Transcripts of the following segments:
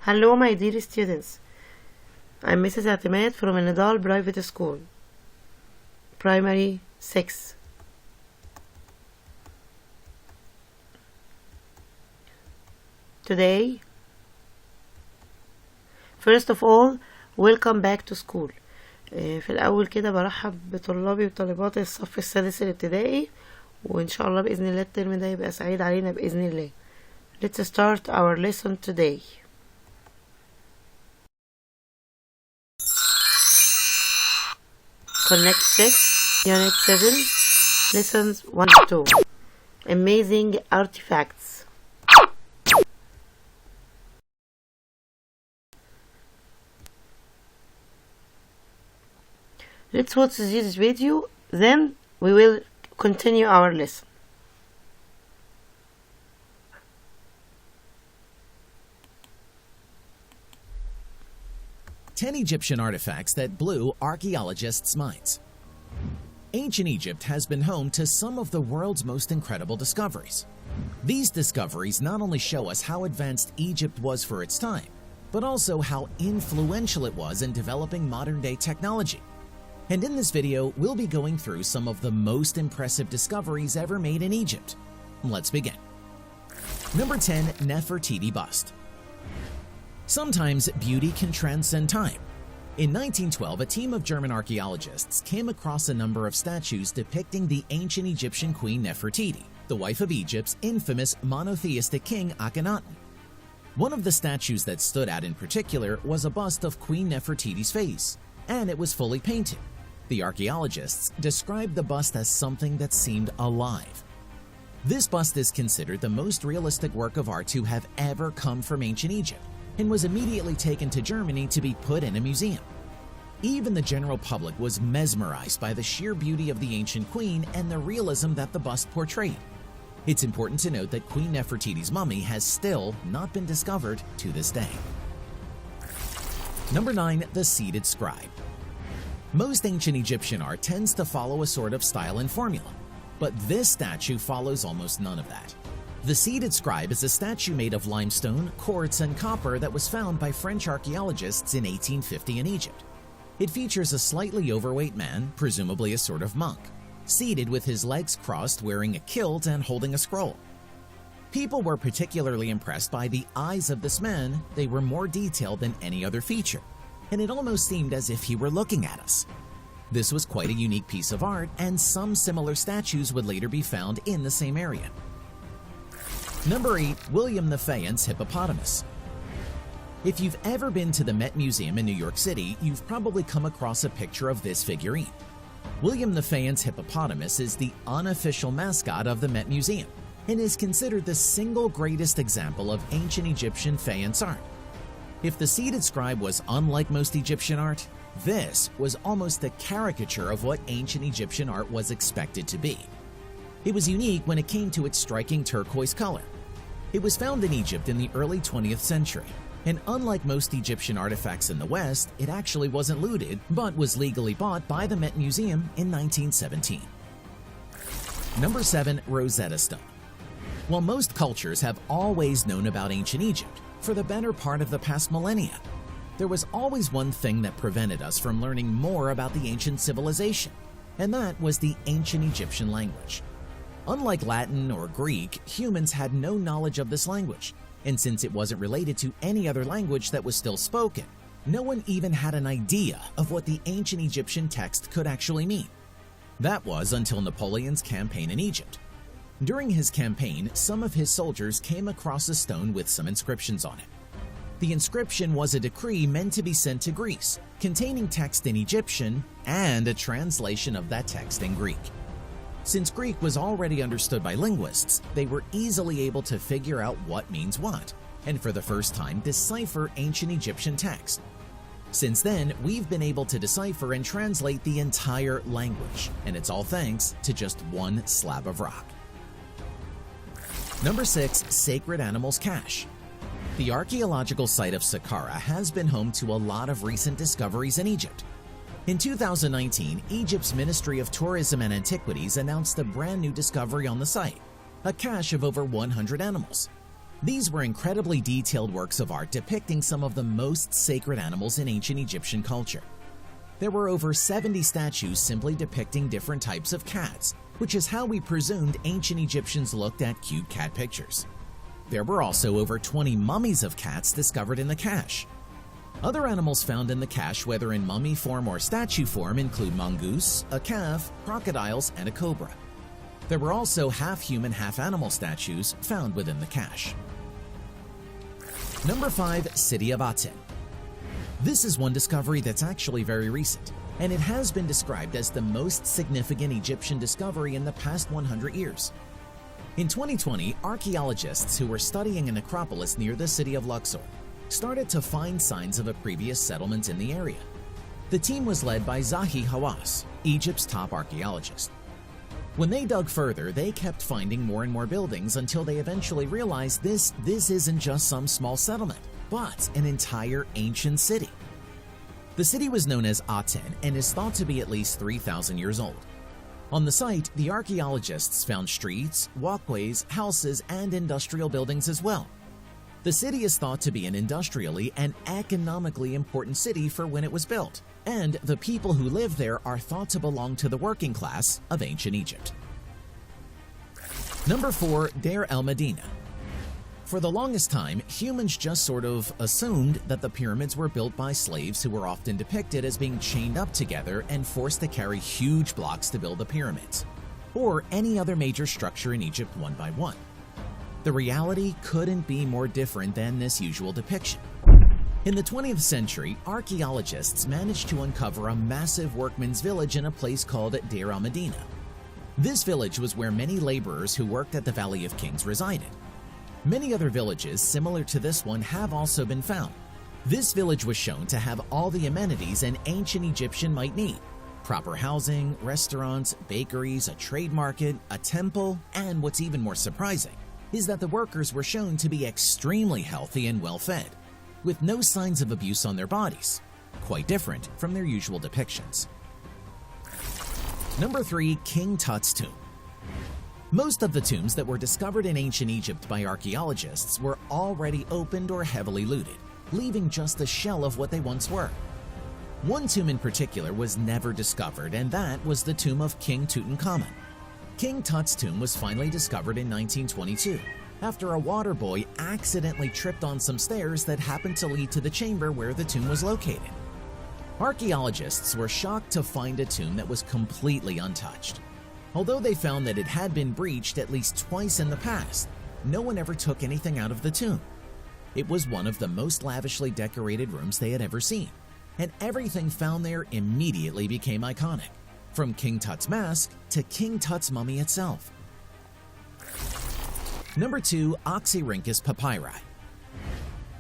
Hello my dear students. I'm Mrs. اعتماد from Nidal Private School, Primary 6. Today, first of all, welcome back to school. في الأول كده برحب بطلابي وطالبات الصف السادس الابتدائي، وإن شاء الله بإذن الله الترم ده يبقى سعيد علينا بإذن الله. Let's start our lesson today. Connect 6, Unit 7, Lessons 1 and 2. Amazing Artifacts. Let's watch this video, then we will continue our lesson. 10 Egyptian artifacts that blew archaeologists' minds. Ancient Egypt has been home to some of the world's most incredible discoveries. These discoveries not only show us how advanced Egypt was for its time, but also how influential it was in developing modern-day technology. And in this video, we'll be going through some of the most impressive discoveries ever made in Egypt. Let's begin. Number 10, Nefertiti Bust. Sometimes beauty can transcend time. In 1912, a team of German archaeologists came across a number of statues depicting the ancient Egyptian queen Nefertiti, the wife of Egypt's infamous monotheistic king Akhenaten. One of the statues that stood out in particular was a bust of Queen Nefertiti's face, and it was fully painted. The archaeologists described the bust as something that seemed alive. This bust is considered the most realistic work of art to have ever come from ancient Egypt, and was immediately taken to Germany to be put in a museum. Even the general public was mesmerized by the sheer beauty of the ancient queen and the realism that the bust portrayed. It's important to note that Queen Nefertiti's mummy has still not been discovered to this day. Number 9, the seated scribe. Most ancient Egyptian art tends to follow a sort of style and formula, but this statue follows almost none of that. The seated scribe is a statue made of limestone, quartz, and copper that was found by French archaeologists in 1850 in Egypt. It features a slightly overweight man, presumably a sort of monk, seated with his legs crossed, wearing a kilt and holding a scroll. People were particularly impressed by the eyes of this man. They were more detailed than any other feature, and it almost seemed as if he were looking at us. This was quite a unique piece of art, and some similar statues would later be found in the same area. Number 8, William the Faience Hippopotamus. If you've ever been to the Met Museum in New York City, you've probably come across a picture of this figurine. William the Faience Hippopotamus is the unofficial mascot of the Met Museum and is considered the single greatest example of ancient Egyptian faience art. If the seated scribe was unlike most Egyptian art, this was almost a caricature of what ancient Egyptian art was expected to be. It was unique when it came to its striking turquoise color. It was found in Egypt in the early 20th century, and unlike most Egyptian artifacts in the West, it actually wasn't looted, but was legally bought by the Met Museum in 1917. Number 7, Rosetta Stone. While most cultures have always known about ancient Egypt for the better part of the past millennia, there was always one thing that prevented us from learning more about the ancient civilization, and that was the ancient Egyptian language. Unlike Latin or Greek, humans had no knowledge of this language, and since it wasn't related to any other language that was still spoken, no one even had an idea of what the ancient Egyptian text could actually mean. That was until Napoleon's campaign in Egypt. During his campaign, some of his soldiers came across a stone with some inscriptions on it. The inscription was a decree meant to be sent to Greece, containing text in Egyptian and a translation of that text in Greek. Since Greek was already understood by linguists, they were easily able to figure out what means what, and for the first time decipher ancient Egyptian text. Since then, we've been able to decipher and translate the entire language, and it's all thanks to just one slab of rock. Number 6, Sacred Animals Cache. The archaeological site of Saqqara has been home to a lot of recent discoveries in Egypt. In 2019, Egypt's Ministry of Tourism and Antiquities announced a brand new discovery on the site, a cache of over 100 animals. These were incredibly detailed works of art depicting some of the most sacred animals in ancient Egyptian culture. There were over 70 statues simply depicting different types of cats, which is how we presumed ancient Egyptians looked at cute cat pictures. There were also over 20 mummies of cats discovered in the cache. Other animals found in the cache, whether in mummy form or statue form, include mongoose, a calf, crocodiles, and a cobra. There were also half-human, half-animal statues found within the cache. Number 5. City of Aten. This is one discovery that's actually very recent, and it has been described as the most significant Egyptian discovery in the past 100 years. In 2020, archaeologists who were studying a necropolis near the city of Luxor started to find signs of a previous settlement in the area. The team was led by Zahi Hawass, Egypt's top archaeologist. When they dug further, they kept finding more and more buildings until they eventually realized this isn't just some small settlement, but an entire ancient city. The city was known as Aten and is thought to be at least 3,000 years old. On the site, the archaeologists found streets, walkways, houses, and industrial buildings as well. The city is thought to be an industrially and economically important city for when it was built, and the people who live there are thought to belong to the working class of ancient Egypt. Number 4. Deir el-Medina. For the longest time, humans just sort of assumed that the pyramids were built by slaves who were often depicted as being chained up together and forced to carry huge blocks to build the pyramids, or any other major structure in Egypt one by one. The reality couldn't be more different than this usual depiction. In the 20th century, archaeologists managed to uncover a massive workmen's village in a place called Deir el-Medina. This village was where many laborers who worked at the Valley of Kings resided. Many other villages similar to this one have also been found. This village was shown to have all the amenities an ancient Egyptian might need: proper housing, restaurants, bakeries, a trade market, a temple, and what's even more surprising is that the workers were shown to be extremely healthy and well-fed, with no signs of abuse on their bodies, quite different from their usual depictions. Number 3. King Tut's tomb. Most of the tombs that were discovered in ancient Egypt by archaeologists were already opened or heavily looted, leaving just a shell of what they once were. One tomb in particular was never discovered, and that was the tomb of King Tutankhamun. King Tut's tomb was finally discovered in 1922, after a water boy accidentally tripped on some stairs that happened to lead to the chamber where the tomb was located. Archaeologists were shocked to find a tomb that was completely untouched. Although they found that it had been breached at least twice in the past, no one ever took anything out of the tomb. It was one of the most lavishly decorated rooms they had ever seen, and everything found there immediately became iconic, from King Tut's mask to King Tut's mummy itself. Number 2. Oxyrhynchus papyri.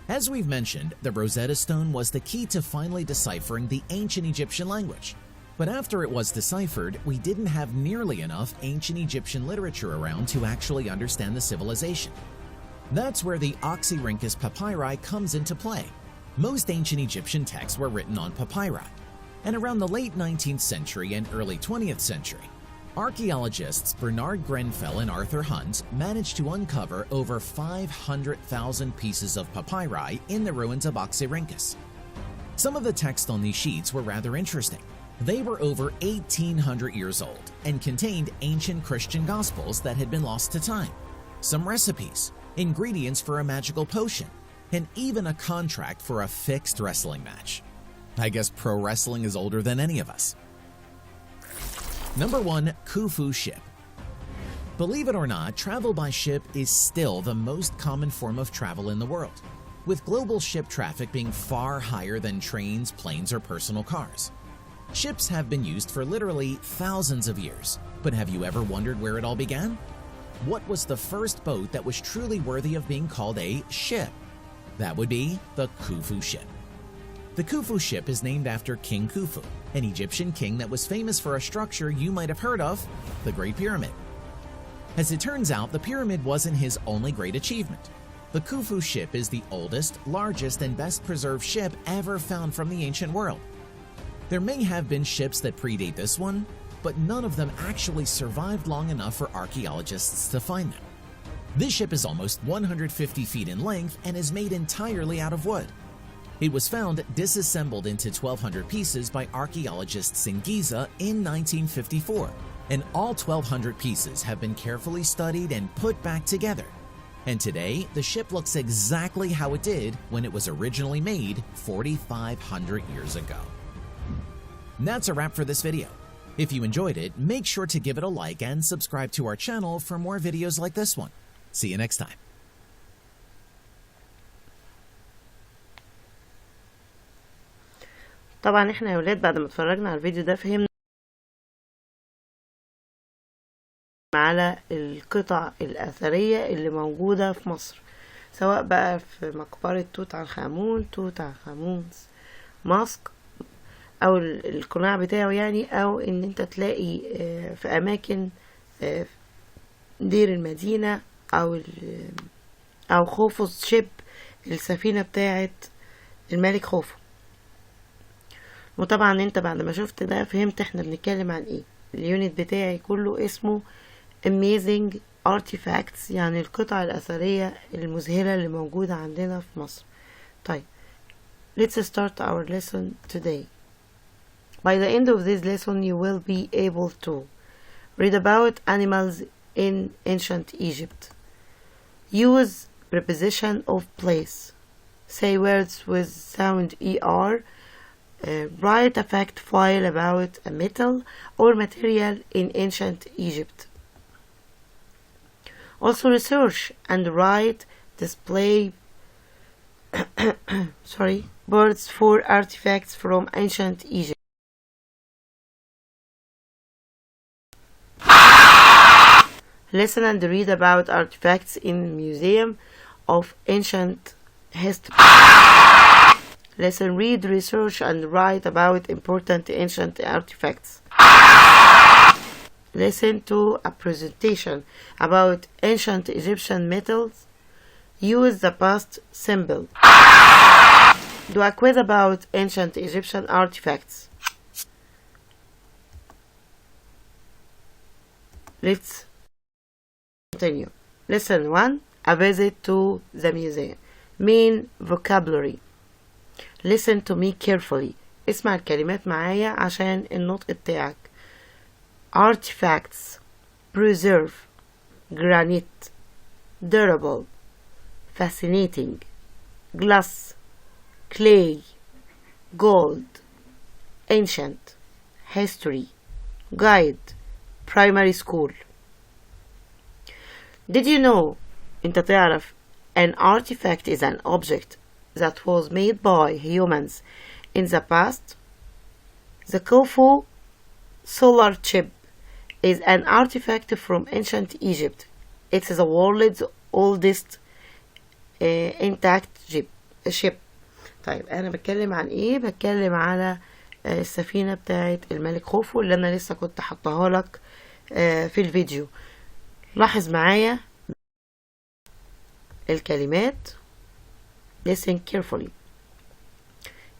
As we've mentioned, the Rosetta Stone was the key to finally deciphering the ancient Egyptian language. But after it was deciphered, we didn't have nearly enough ancient Egyptian literature around to actually understand the civilization. That's where the Oxyrhynchus papyri comes into play. Most ancient Egyptian texts were written on papyri, and around the late 19th century and early 20th century, archaeologists Bernard Grenfell and Arthur Hunt managed to uncover over 500,000 pieces of papyri in the ruins of Oxyrhynchus. Some of the text on these sheets were rather interesting. They were over 1,800 years old and contained ancient Christian gospels that had been lost to time, some recipes, ingredients for a magical potion, and even a contract for a fixed wrestling match. I guess pro wrestling is older than any of us. Number 1. Khufu ship. Believe it or not, travel by ship is still the most common form of travel in the world, with global ship traffic being far higher than trains, planes, or personal cars. Ships have been used for literally thousands of years, but have you ever wondered where it all began? What was the first boat that was truly worthy of being called a ship? That would be the Khufu ship. The Khufu ship is named after King Khufu, an Egyptian king that was famous for a structure you might have heard of, the Great Pyramid. As it turns out, the pyramid wasn't his only great achievement. The Khufu ship is the oldest, largest, and best preserved ship ever found from the ancient world. There may have been ships that predate this one, but none of them actually survived long enough for archaeologists to find them. This ship is almost 150 feet in length and is made entirely out of wood. It was found disassembled into 1,200 pieces by archaeologists in Giza in 1954, and all 1,200 pieces have been carefully studied and put back together. And today, the ship looks exactly how it did when it was originally made 4,500 years ago. That's a wrap for this video. If you enjoyed it, make sure to give it a like and subscribe to our channel for more videos like this one. See you next time. طبعا احنا يا ولاد بعد ما اتفرجنا على الفيديو ده فهمنا على القطع الأثرية اللي موجودة في مصر، سواء بقى في مقبرة توت عنخ آمون's ماسك او القناع بتاعه يعني، او ان انت تلاقي في اماكن دير المدينة او خوفوس شيب، السفينة بتاعت الملك خوفو. وطبعا انت بعد ما شفت ده فهمت احنا بنتكلم عن ايه. اليونت بتاعي كله اسمه amazing artifacts، يعني القطع الأثرية المذهلة اللي موجودة عندنا في مصر. طيب let's start our lesson today. By the end of this lesson you will be able to read about animals in ancient Egypt, use preposition of place, say words with sound ER, write a fact file about a metal or material in ancient Egypt. Also research and write display boards for artifacts from ancient Egypt. Listen and read about artifacts in Museum of Ancient History. Listen, read, research, and write about important ancient artifacts. Listen to a presentation about ancient Egyptian metals. Use the past simple. Do a quiz about ancient Egyptian artifacts. Let's continue. Lesson 1. A visit to the museum. Main vocabulary. Listen to me carefully. اسمع الكلمات معايا عشان النطق بتاعك. Artifacts, preserve, granite, durable, fascinating, glass, clay, gold, ancient, history, guide, primary school. Did you know? انت تعرف an artifact is an object that was made by humans in the past. The Khufu solar chip is an artifact from ancient Egypt. It is the world's oldest intact ship. طيب انا بتكلم عن ايه؟ بتكلم على السفينة بتاعت الملك خوفو اللي انا لسه كنت حطها لك في الفيديو. لاحظ معايا الكلمات. Listen carefully.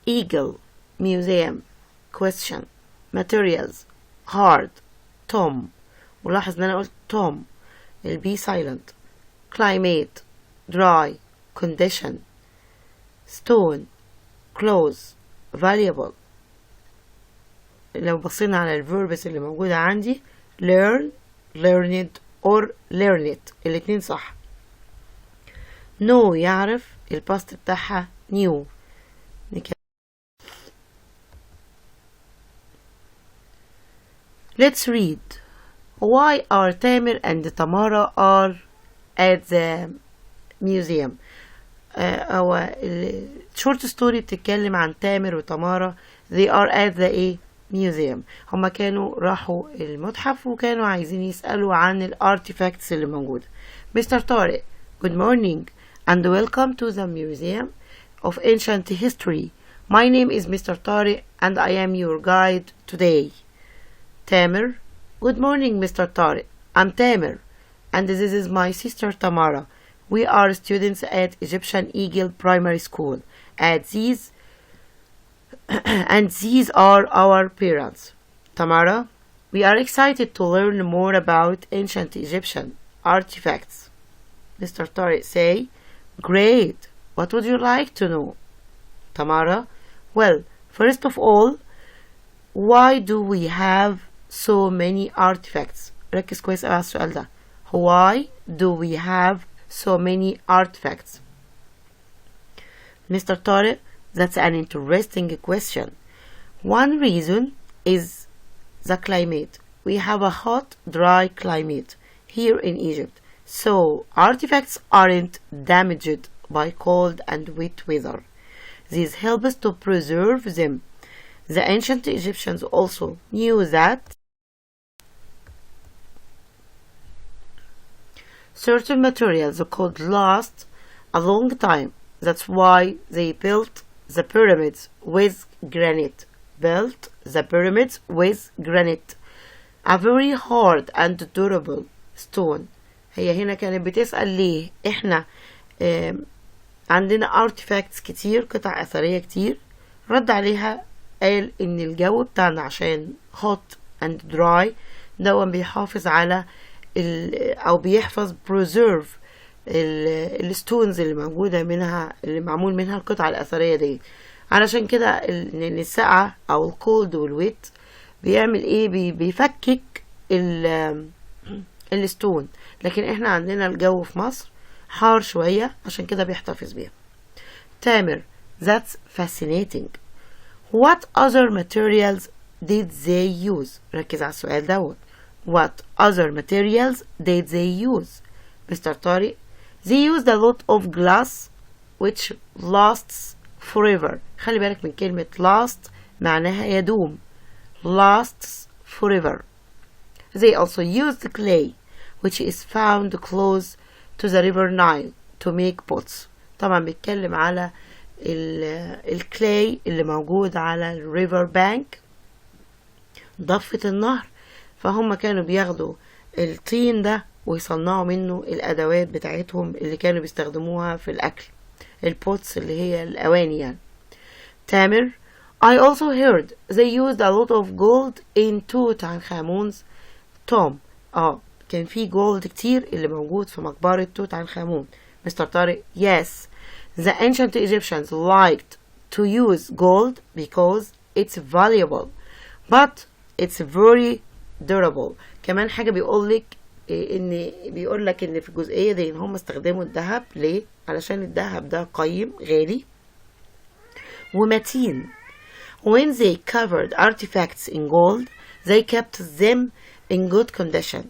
Eagle, museum, question, materials, hard, Tom. ولاحظ ان انا قلت Tom. البي silent. Climate, dry, condition, stone, close, valuable. لو بصينا على الverbs اللي موجودة عندي learn, learned or learned الاتنين صح. know يعرف الباست بتاعها knew. Let's read. Why are Tamer and Tamara are at the museum? هو short story بتتكلم عن تامر وتمارا. They are at the museum. هما كانوا راحوا المتحف وكانوا عايزين يسألوا عن الارتيفاكتس اللي موجودة. Mr. طارق, good morning and welcome to the Museum of Ancient History. My name is Mr. طارق and I am your guide today. Tamer, good morning Mr. طارق. I'm Tamer and this is my sister Tamara. We are students at Egyptian Eagle Primary School. And these are our parents. Tamara, we are excited to learn more about ancient Egyptian artifacts. Mr. Tariq say, great. What would you like to know? Tamara, well, first of all, why do we have so many artifacts? ركز كويس على السؤال ده. Why do we have so many artifacts? Mr. Tariq, that's an interesting question. One reason is the climate. We have a hot, dry climate here in Egypt, so artifacts aren't damaged by cold and wet weather. This helps to preserve them. The ancient Egyptians also knew that certain materials could last a long time. That's why they built the pyramids with granite. A very hard and durable stone. هي هنا كانت بتسأل ليه احنا عندنا artifacts كتير، قطع أثرية كتير. رد عليها قال ان الجو بتاعنا عشان hot and dry ده بيحافظ على او بيحفظ preserve الستونز اللي موجودة منها، اللي معمول منها القطع الأثرية دي. علشان كده ان السقعة او الكولد والويت بيعمل ايه؟ بيفكك الستون. لكن احنا عندنا الجو في مصر حار شوية، عشان كده بيحتفظ بيها. تامر, that's fascinating. What other materials did they use? ركز على السؤال دوت. What other materials did they use? Mr. Tariq, they used a lot of glass which lasts forever. خلي بالك من كلمة last معناها يدوم. Lasts forever. They also used clay which is found close to the river Nile to make pots. طبعا بيتكلم على الكلاي اللي موجود على الريفر بانك، ضفة النهر. فهم كانوا بياخدوا الطين ده ويصنعوا منه الأدوات بتاعتهم اللي كانوا بيستخدموها في الأكل، البوتس اللي هي الأواني يعني. تامر, I also heard they used a lot of gold in توت tomb. كان في جولد كتير اللي موجود في مقبرة توت Mr. Tariq, yes, the ancient Egyptians liked to use gold because it's valuable, but it's very durable. كمان حاجة بيقولك ان في الجزئية دي ان هم استخدموا الذهب. ليه؟ علشان الذهب ده قيم غالي ومتين. When they covered artifacts in gold, they kept them in good condition.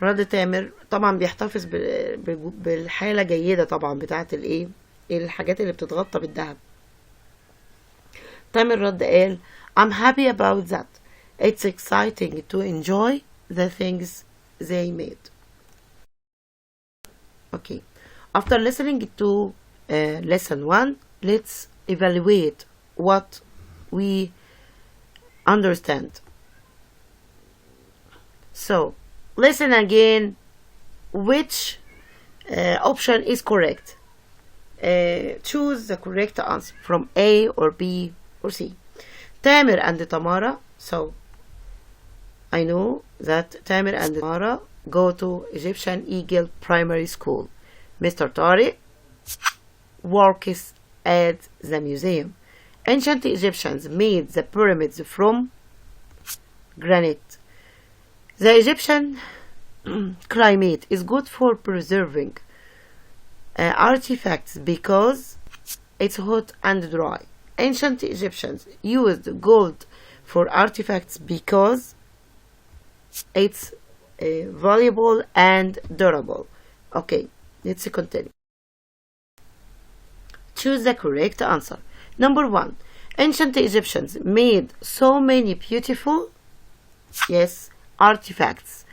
رد تامر, طبعا بيحتفظ بالحالة جيدة طبعا بتاعت الحاجات اللي بتتغطى بالذهب. تامر رد قال, I'm happy about that. It's exciting to enjoy the things they made. Okay. After listening to lesson 1, let's evaluate what we understand. So, listen again. Which option is correct? Choose the correct answer from A or B or C. Tamer and Tamara. So, I know that Tamer and Tamara go to Egyptian Eagle Primary School. Mr. Tariq works at the museum. Ancient Egyptians made the pyramids from granite. The Egyptian climate is good for preserving artifacts because it's hot and dry. Ancient Egyptians used gold for artifacts because it's valuable and durable. Okay, let's continue. Choose the correct answer. Number 1. Ancient Egyptians made so many beautiful, yes, artifacts.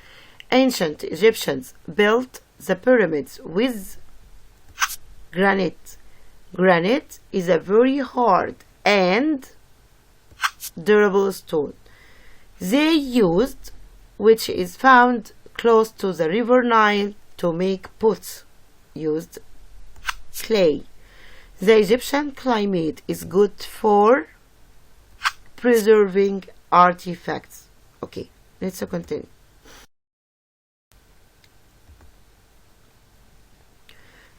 Ancient Egyptians built the pyramids with granite. Granite is a very hard and durable stone. They used, which is found close to the river Nile, to make pots. Used clay. The Egyptian climate is good for preserving artifacts. Okay, let's continue.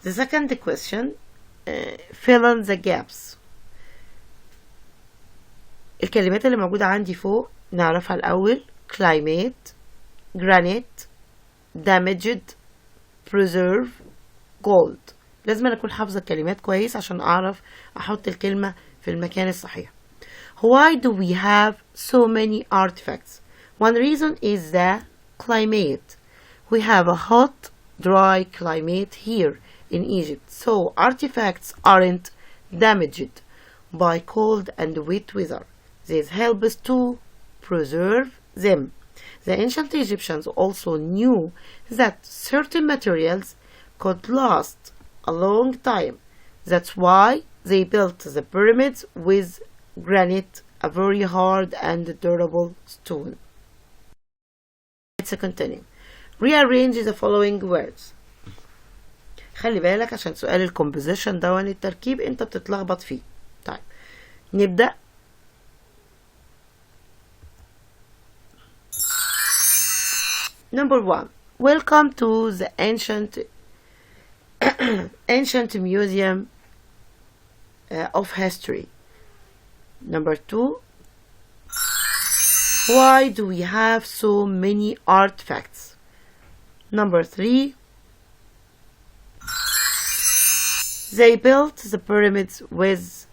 The second question, fill in the gaps. الكلمات اللي موجودة عندي فوق نعرفها الأول. climate, granite, damaged, preserve, gold. لازم أنا أكون حافظة الكلمات كويس عشان أعرف أحط الكلمة في المكان الصحيح. Why do we have so many artifacts? One reason is the climate. We have a hot, dry climate here in Egypt, so artifacts aren't damaged by cold and wet weather. This helps to preserve them. The ancient Egyptians also knew that certain materials could last a long time. That's why they built the pyramids with granite, a very hard and durable stone. Let's continue. Rearrange the following words. خلي بالك عشان سؤال الكومبوزيشن ده التركيب انت بتتلخبط فيه. طيب نبدأ. Number 1. Welcome to the ancient museum of history. Number 2. Why do we have so many artifacts? Number 3. They built the pyramids with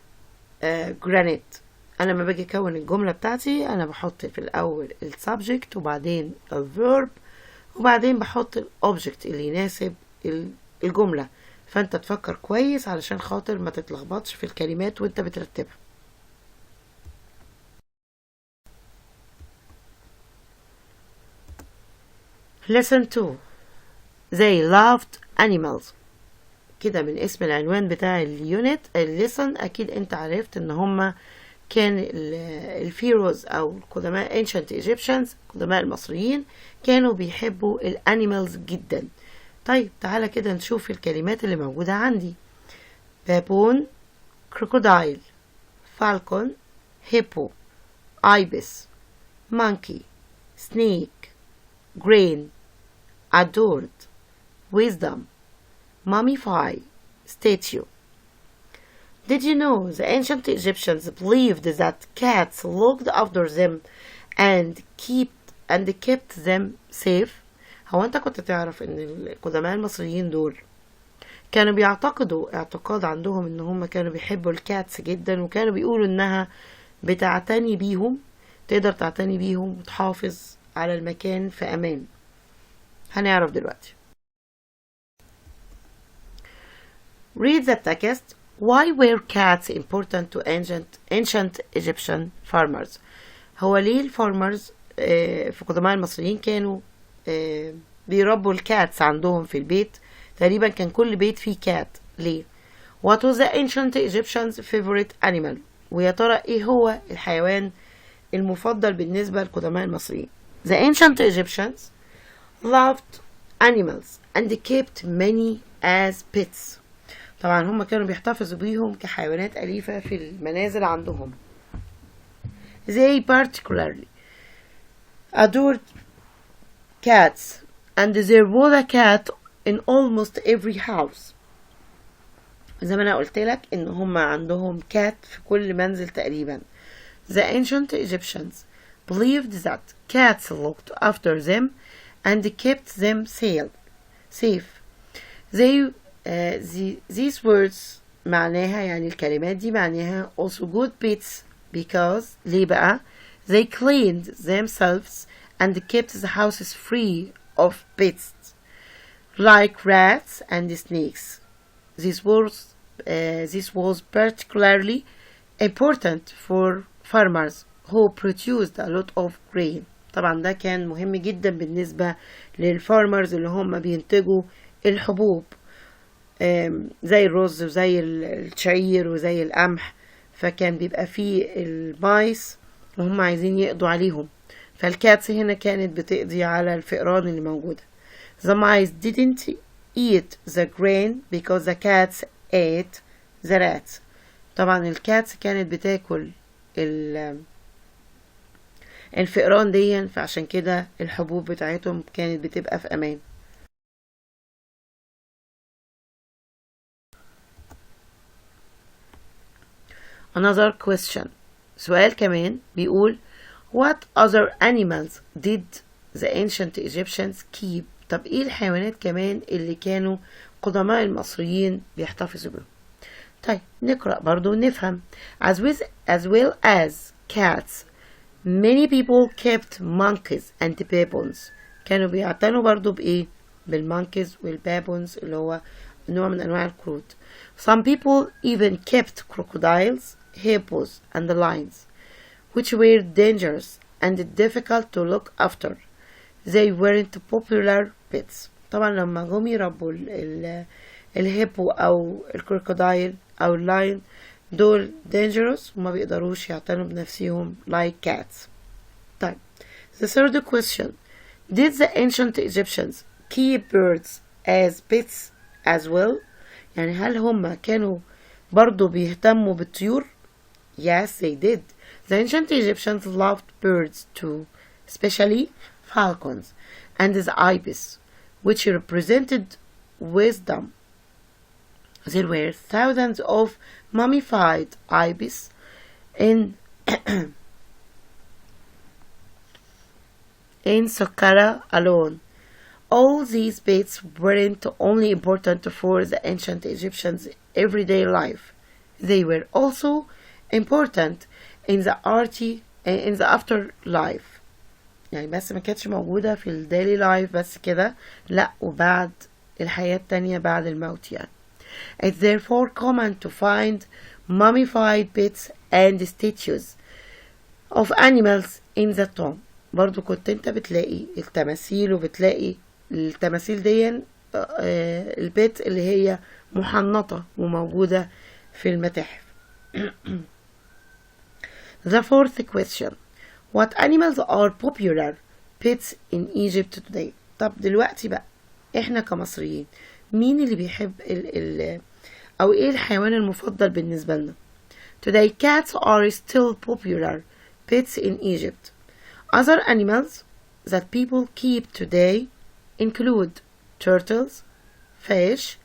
granite. أنا لما باجي أكون الجملة بتاعتي أنا بحط في الأول السبجكت وبعدين الفيرب وبعدين بحط الأوبجكت اللي يناسب الجملة. فأنت تفكر كويس علشان خاطر ما تتلخبطش في الكلمات وأنت بترتبها. Lesson 2. They loved animals. كده من اسم العنوان بتاع اليونت الليسن أكيد أنت عرفت إن هما كان الفيروز أو القدماء ancient Egyptians القدماء المصريين كانوا بيحبوا الانيمالز جدا. طيب تعالى كده نشوف الكلمات اللي موجودة عندي. بابون، crocodile, falcon, hippo, ibis, monkey, snake, grain, adored, wisdom, mummify, statue. Did you know the ancient Egyptians believed that cats looked after them and kept them safe? هو انت كنت تعرف ان القدماء المصريين دول كانوا بيعتقدوا اعتقاد عندهم ان هم كانوا بيحبوا الكاتس جدا وكانوا بيقولوا انها بتعتني بيهم، تقدر تعتني بيهم وتحافظ على المكان في امان. هنعرف دلوقتي. Read the text. Why were cats important to ancient Egyptian farmers? هو ليه الفارمرز في قدماء المصريين كانوا بيربوا الكاتس عندهم في البيت؟ تقريبا كان كل بيت فيه كات. ليه؟ What was the ancient Egyptians' favorite animal? ويا ترى ايه هو الحيوان المفضل بالنسبة للقدماء المصريين؟ The ancient Egyptians loved animals and kept many as pets. طبعا هم كانوا بيحتفظوا بيهم كحيوانات أليفة في المنازل عندهم. They particularly adored cats and there was a cat in almost every house. زي ما أنا قلت لك إن هم عندهم كات في كل منزل تقريبا. The ancient Egyptians believed that cats looked after them and kept them safe. These words معناها يعني الكلمات دي معناها also good pets because ليه بقى they cleaned themselves and kept the houses free of pets like rats and snakes. This was particularly important for farmers who produced a lot of grain. طبعا ده كان مهم جدا بالنسبة للفارمرز اللي هم بينتجوا الحبوب زي الرز وزي الشعير وزي القمح، فكان بيبقى فيه المايس وهم عايزين يقضوا عليهم، فالكاتس هنا كانت بتقضي على الفئران اللي موجودة. The mice didn't eat the grain because the cats ate the rats. طبعا الكاتس كانت بتاكل الفئران دي، فعشان كده الحبوب بتاعتهم كانت بتبقى في امان. another question. سؤال كمان بيقول what other animals did the ancient Egyptians keep؟ طب ايه الحيوانات كمان اللي كانوا قدماء المصريين بيحتفظوا بهم؟ طيب نقرأ برضو نفهم. as well as cats many people kept monkeys and baboons. كانوا بيعتنوا برضو بإيه؟ بالمونكيز والبابونز اللي هو نوع من أنواع القرود. some people even kept crocodiles, hippos and lions which were dangerous and difficult to look after. they weren't popular pets. طبعا لما جم يربوا الهيبو أو الكروكودايل أو اللاين دول dangerous وما بيقدروش يعتنوا بنفسهم like cats. طيب the third question. did the ancient Egyptians keep birds as pets as well؟ يعني هل هم كانوا برضو بيهتموا بالطيور؟ yes they did. the ancient Egyptians loved birds too, especially falcons and the ibis which represented wisdom. there were thousands of mummified ibis in in Saqqara alone. all these pets weren't only important for the ancient Egyptians' everyday life, they were also important in the afterlife. يعني بس ما كانتش موجودة في الديلي لايف بس كده، لا وبعد الحياة التانية بعد الموت يعني. It's therefore common to find mummified pets and statues of animals in the tomb. برضو كنت انت بتلاقي التماثيل وبتلاقي التماثيل دي البيت اللي هي محنطة وموجودة في المتاحف. The fourth question. What animals are popular pets in Egypt today؟ طب دلوقتي بقى احنا كمصريين مين اللي بيحب او ايه الحيوان المفضل بالنسبة لنا؟ Today cats are still popular pets in Egypt. Other animals that people keep today include turtles, fish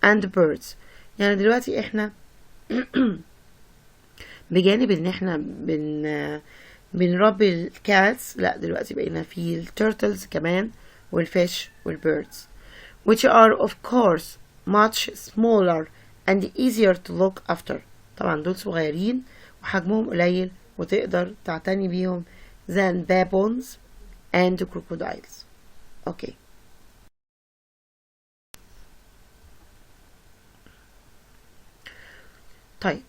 and birds. يعني دلوقتي احنا بجانب ان احنا بنربي الكاتس، لا دلوقتي بقينا في التورتلز كمان والفيش والبيردز which are of course much smaller and easier to look after. طبعا دول صغيرين وحجمهم قليل وتقدر تعتني بيهم than baboons and crocodiles. اوكي طيب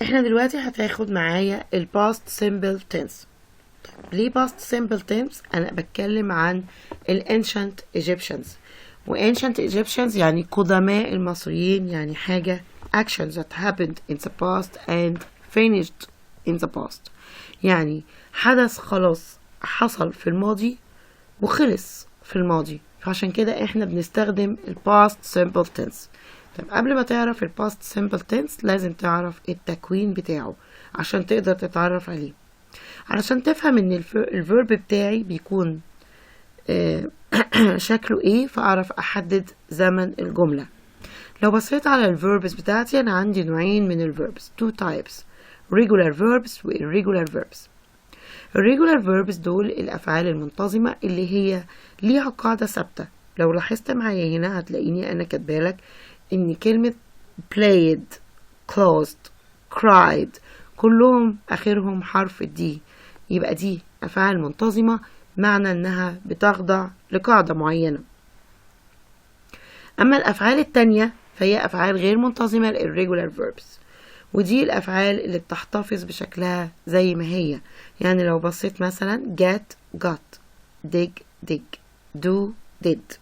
احنا دلوقتي هتاخد معايا ال past simple tense. طيب ليه past simple tense؟ انا بتكلم عن ال ancient Egyptians، و ancient Egyptians يعني قدماء المصريين، يعني حاجة actions that happened in the past and finished in the past، يعني حدث خلاص حصل في الماضي وخلص في الماضي، فعشان كده احنا بنستخدم ال past simple tense. طيب قبل ما تعرف ال past simple tense لازم تعرف التكوين بتاعه عشان تقدر تتعرف عليه، علشان تفهم ان الفيرب بتاعي بيكون شكله ايه، فاعرف احدد زمن الجملة. لو بصيت على الفيربس بتاعتي انا عندي نوعين من الفيربس، two types، regular verbs و irregular verbs. الريجولار verbs دول الافعال المنتظمة اللي هي ليها قاعدة ثابتة. لو لاحظت معايا هنا هتلاقيني انا كاتبالك ان كلمة played، closed، cried كلهم اخرهم حرف الدي، يبقى دي افعال منتظمة معنى انها بتخضع لقاعدة معينة. اما الافعال التانية فهي افعال غير منتظمة irregular verbs، ودي الافعال اللي بتحتفظ بشكلها زي ما هي. يعني لو بصيت مثلا get got، dig dig، do did.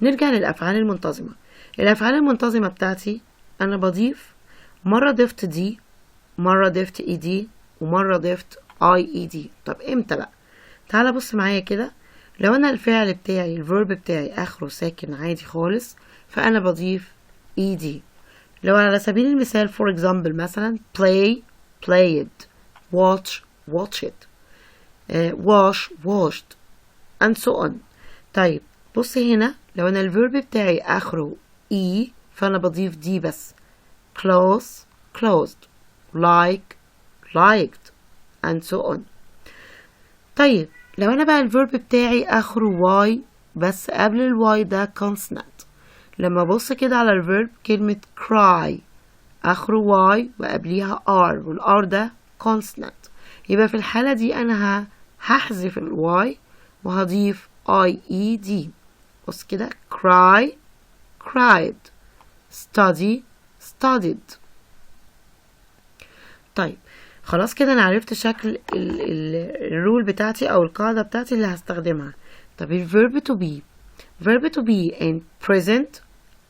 نرجع للافعال المنتظمة. الافعال المنتظمة بتاعتي انا بضيف مرة ضفت دي، مرة ضفت اي دي، ومرة ضفت اي اي دي. طب امتى بقى؟ تعالى بص معايا كده. لو انا الفعل بتاعي الفيرب بتاعي اخره ساكن عادي خالص فانا بضيف اي دي. لو على سبيل المثال for example مثلا play played، watch watched، wash washed and so on. طيب بص هنا لو انا الفيرب بتاعي اخره اي فانا بضيف دي بس، close closed like liked and so on. طيب لو انا بقى الفيرب بتاعي اخره y بس قبل الواي ده consonant، لما ابص كده على الفيرب كلمة cry اخره y وقبليها r والr ده consonant، يبقى في الحالة دي انا هحذف الواي وهضيف ied. بص كده cry cried study studied. طيب خلاص كده انا عرفت شكل الرول بتاعتي او القاعدة بتاعتي اللي هستخدمها. طب الverb to be، verb to be in present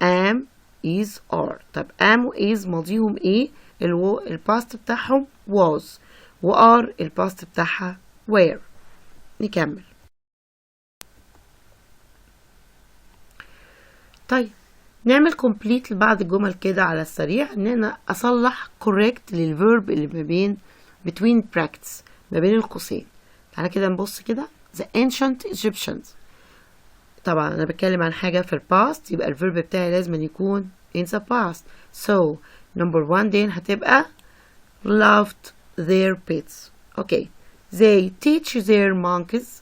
am is are. طب am و is ماضيهم ايه؟ الباست بتاعهم was و are الباست بتاعها were. نكمل. طيب نعمل complete لبعض الجمل كده على السريع، ان انا اصلح correct للverb اللي ما بين between brackets ما بين القوسين. تعالى كده نبص كده. the ancient Egyptians، طبعا انا بتكلم عن حاجة في الباست يبقى الverb بتاعي لازم يكون in the past. so number 1 دي هتبقى loved their pets. okay they teach their monkeys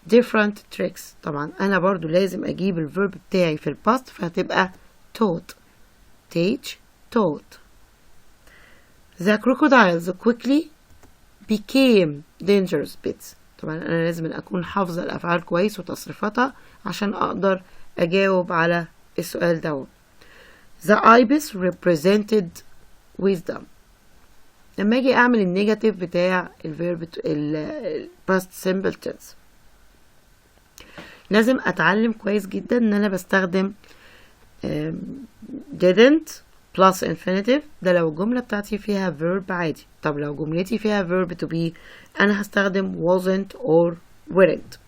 different tricks. طبعا انا برضو لازم اجيب الverb بتاعي في الباست فهتبقى taught teach taught. the crocodiles quickly became dangerous pets. طبعا انا لازم اكون حافظة الافعال كويس وتصريفاتها عشان اقدر اجاوب على السؤال ده. the ibis represented wisdom. لما اجي اعمل النيجاتيف بتاع الفيرب past simple tense لازم اتعلم كويس جدا ان انا بستخدم didn't plus infinitive ده لو الجملة بتاعتي فيها verb عادي. طب لو جملتي فيها verb to be انا هستخدم wasn't or weren't.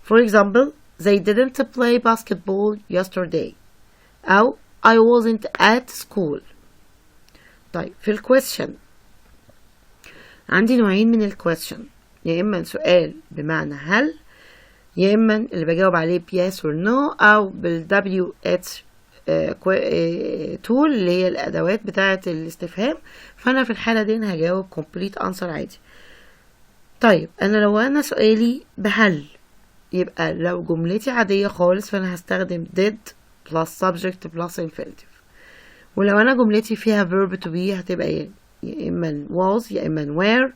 for example they didn't play basketball yesterday أو I wasn't at school. طيب في الquestion عندي نوعين من الquestion، يا إما سؤال بمعنى هل، يا إما اللي بجاوب عليه yes or no أو بالWH tool اللي هي الأدوات بتاعة الاستفهام. فأنا في الحالة دي أنا هجاوب complete answer عادي. طيب لو أنا سؤالي بهل يبقى لو جملتي عادية خالص فأنا هستخدم did plus subject plus infinitive. ولو أنا جملتي فيها verb to be هتبقى يا إما was يا إما were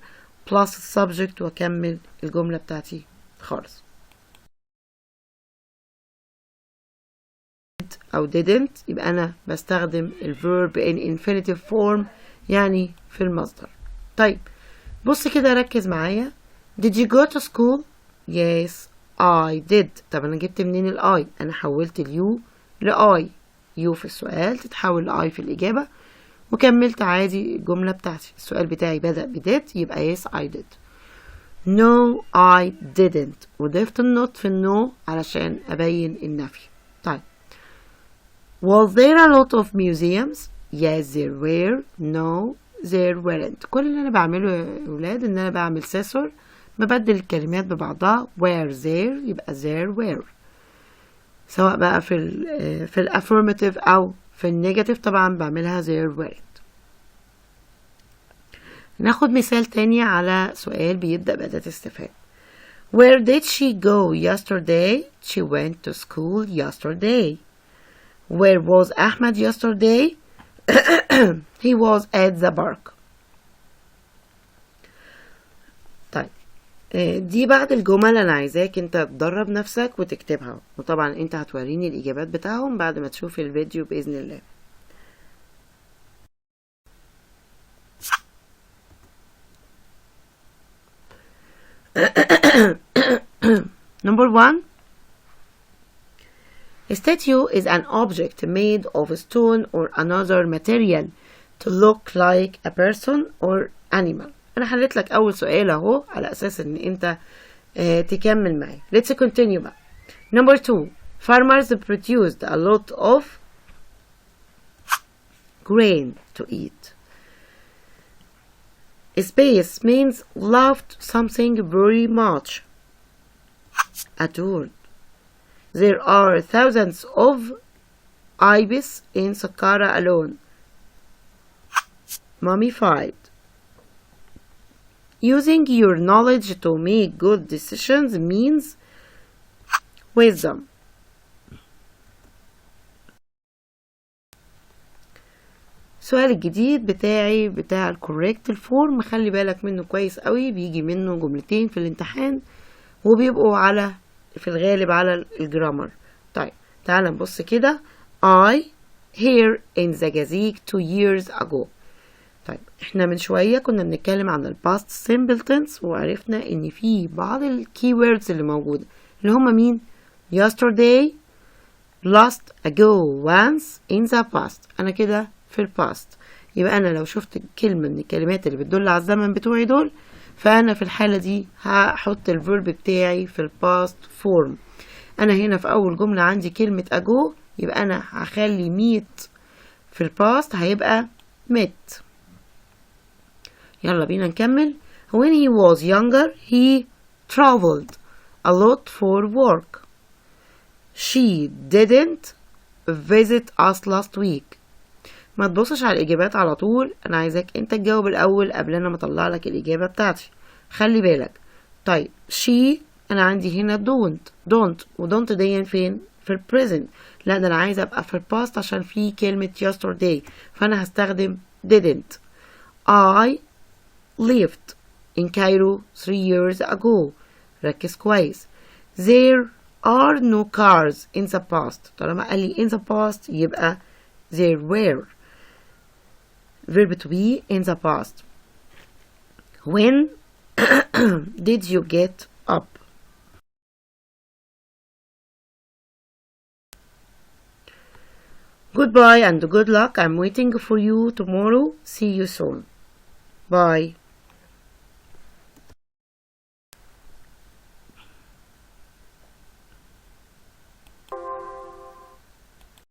plus subject وأكمل الجملة بتاعتي خالص. أو didn't يبقى أنا بستخدم الverb in infinitive form يعني في المصدر. طيب بص كده ركز معايا. did you go to school؟ yes I did. طب أنا جبت منين الI؟ أنا حولت اليو لI. يو في السؤال تتحول لI في الإجابة وكملت عادي الجملة بتاعتي. السؤال بتاعي بدأ بدid يبقى yes I did. no I didn't وضفت النوت في النو علشان أبين النفي. طيب was there a lot of museums؟ yes there were no there weren't. كل اللي أنا بعمله يا ولاد إن أنا بعمل سيسور ببدل الكلمات ببعضها. were there يبقى there were، سواء بقى في الافirmative أو في النيجاتيف طبعا بعملها there weren't. ناخد مثال تاني على سؤال بيبدأ بأداة استفهام. where did she go yesterday؟ she went to school yesterday. where was Ahmed yesterday؟ he was at the park. طيب دي بعض الجمل انا عايزاك انت تدرب نفسك وتكتبها، وطبعا انت هتوريني الاجابات بتاعهم بعد ما تشوف الفيديو باذن الله. Number 1. A statue is an object made of stone or another material to look like a person or animal. أنا حليت لك أول سؤال أهو على أساس إن أنت تكمل معي. Let's continue بقى. Number 2. Farmers produced a lot of grain to eat. Space means loved something very much. Adored. There are thousands of ibis in Saqqara alone. mummified. Using your knowledge to make good decisions means wisdom. السؤال الجديد بتاعي بتاع الكوريكت الفورم، خلي بالك منه كويس قوي، بيجي منه جملتين في الامتحان وبيبقوا في الغالب على الجرامر. طيب تعال نبص كده. I here in the Gazik 2 years ago. طيب احنا من شوية كنا بنتكلم عن الباست simple tense وعرفنا ان في بعض الكي ووردز اللي موجودة اللي هما مين؟ yesterday, last, ago, once, in the past. انا كده في الباست، يبقى انا لو شفت كلمة من الكلمات اللي بتدل على الزمن بتوعي دول فانا في الحالة دي هحط الفيرب بتاعي في الباست فورم. انا هنا في اول جملة عندي كلمة ago، يبقى انا هخلي meet في الباست هيبقى met. يلا بينا نكمل. When he was younger he traveled a lot for work. She didn't visit us last week. ما تبصش على الإجابات على طول، أنا عايزاك أنت تجاوب الأول قبل أنا ما أطلع لك الإجابة بتاعتي. خلي بالك. طيب she أنا عندي هنا don't و don't دي فين؟ في البريزنت. لا ده أنا عايزة أبقى في الباست عشان في كلمة yesterday، فأنا هستخدم didn't. I lived in Cairo 3 years ago. ركز كويس. There are no cars in the past. طالما قال لي in the past يبقى there were. Verb to be in the past. When did you get up? Goodbye and good luck. I'm waiting for you tomorrow. See you soon. Bye.